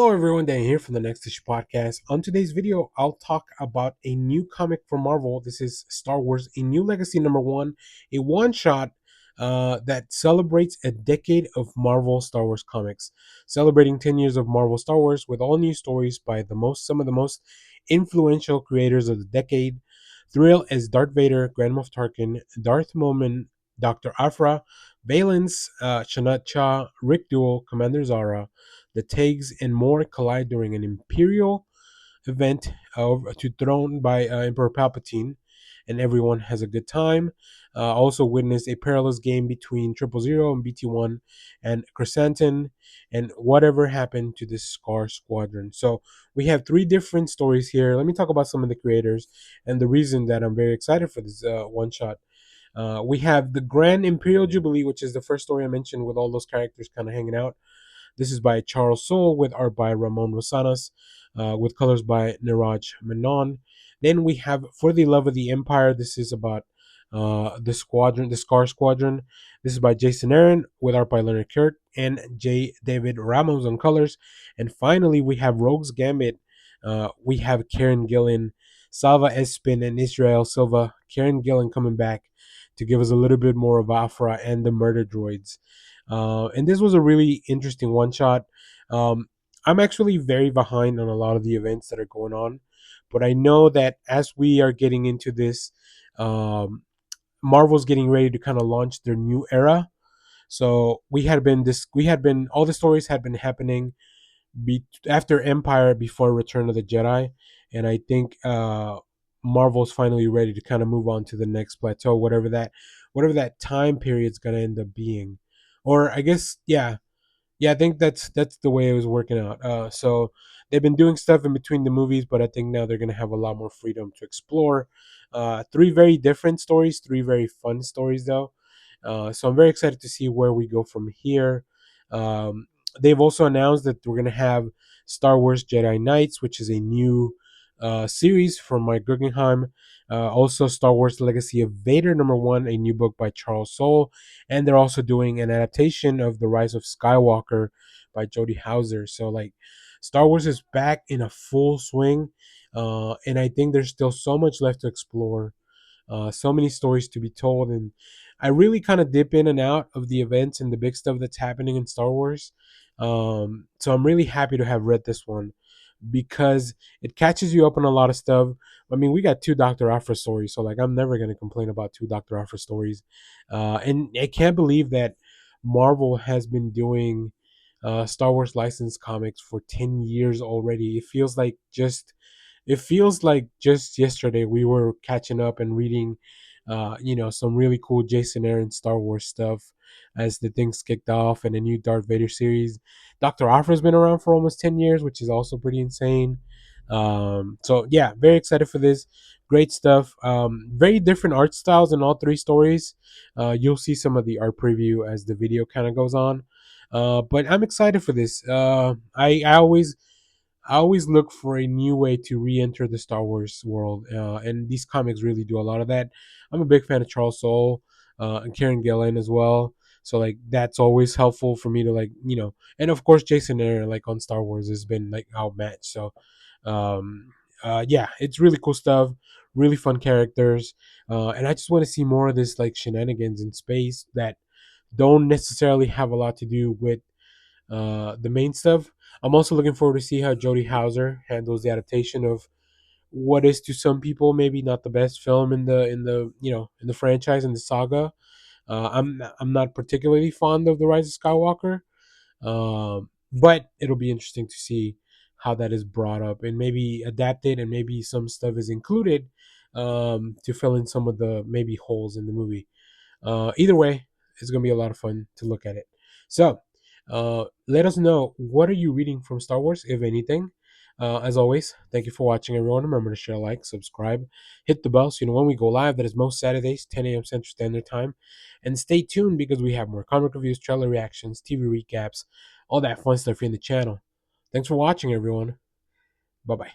Hello everyone, Dan here from the Next Issue Podcast. On today's video, I'll talk about a new comic from Marvel. This is Star Wars: A New Legacy #1, a one-shot that celebrates a decade of Marvel Star Wars comics, celebrating 10 years of Marvel Star Wars with all new stories by some of the most influential creators of the decade. Thrill as Darth Vader, Grand Moff Tarkin, Darth Momin, Dr. Afra, Valence, Shanat Cha, Rick Duel, Commander Zara. The Tags and more collide during an Imperial event to throne by Emperor Palpatine, and everyone has a good time. Also witness a perilous game between Triple Zero and BT1 and Chrysanthemum, and whatever happened to the Scar Squadron. So we have three different stories here. Let me talk about some of the creators and the reason that I'm very excited for this one shot. We have the Grand Imperial Jubilee, which is the first story I mentioned with all those characters kind of hanging out. This is by Charles Soule with art by Ramon Rosanas, with colors by Niraj Menon. Then we have For the Love of the Empire. This is about the Scar Squadron. This is by Jason Aaron with art by Leonard Kirk and J. David Ramos on colors. And finally, we have Rogue's Gambit. We have Karen Gillan, Salva Espin, and Israel Silva. Karen Gillan coming back to give us a little bit more of Afra and the murder droids. And this was a really interesting one shot. Um, I'm actually very behind on a lot of the events that are going on, but I know that as we are getting into this, um, Marvel's getting ready to kind of launch their new era. So we had been all the stories had been happening after Empire, before Return of the Jedi, and I think Marvel's finally ready to kind of move on to the next plateau, whatever that time period's gonna end up being, or I guess yeah, I think that's the way it was working out. So they've been doing stuff in between the movies, but I think now they're gonna have a lot more freedom to explore. Three very different stories, three very fun stories though. So I'm very excited to see where we go from here. Um, they've also announced that we're gonna have Star Wars Jedi Knights, which is a new series from Mike Guggenheim. Also, Star Wars Legacy of Vader #1, a new book by Charles Soule, and they're also doing an adaptation of The Rise of Skywalker by Jody Hauser. So like Star Wars is back in a full swing, and I think there's still so much left to explore, so many stories to be told, and I really kind of dip in and out of the events and the big stuff that's happening in Star Wars. So I'm really happy to have read this one because it catches you up on a lot of stuff. I mean, we got two Dr. Afra stories, so like I'm never gonna complain about two Dr. Afra stories. And I can't believe that Marvel has been doing Star Wars licensed comics for 10 years already. It feels like just yesterday we were catching up and reading, some really cool Jason Aaron Star Wars stuff as the things kicked off and a new Darth Vader series. Dr. Afra's been around for almost 10 years, which is also pretty insane. So yeah, very excited for this. Great stuff. Very different art styles in all three stories. You'll see some of the art preview as the video kind of goes on. But I'm excited for this. I always look for a new way to re-enter the Star Wars world, and these comics really do a lot of that. I'm a big fan of Charles Soule and Karen Gillan as well, so like that's always helpful for me to and of course Jason Aaron like on Star Wars has been like outmatched. So, um, yeah, it's really cool stuff, really fun characters, and I just want to see more of this like shenanigans in space that don't necessarily have a lot to do with the main stuff. I'm also looking forward to see how Jody Hauser handles the adaptation of what is to some people maybe not the best film in the franchise, in the saga. I'm not particularly fond of the Rise of Skywalker, but it'll be interesting to see how that is brought up and maybe adapted, and maybe some stuff is included to fill in some of the maybe holes in the movie. Either way, it's gonna be a lot of fun to look at it. So, let us know, what are you reading from Star Wars, if anything. As always, thank you for watching, everyone. Remember to share, like, subscribe, hit the bell so you know when we go live. That is most Saturdays, 10 a.m. Central Standard Time. And stay tuned because we have more comic reviews, trailer reactions, TV recaps, all that fun stuff here in the channel. Thanks for watching, everyone. Bye bye.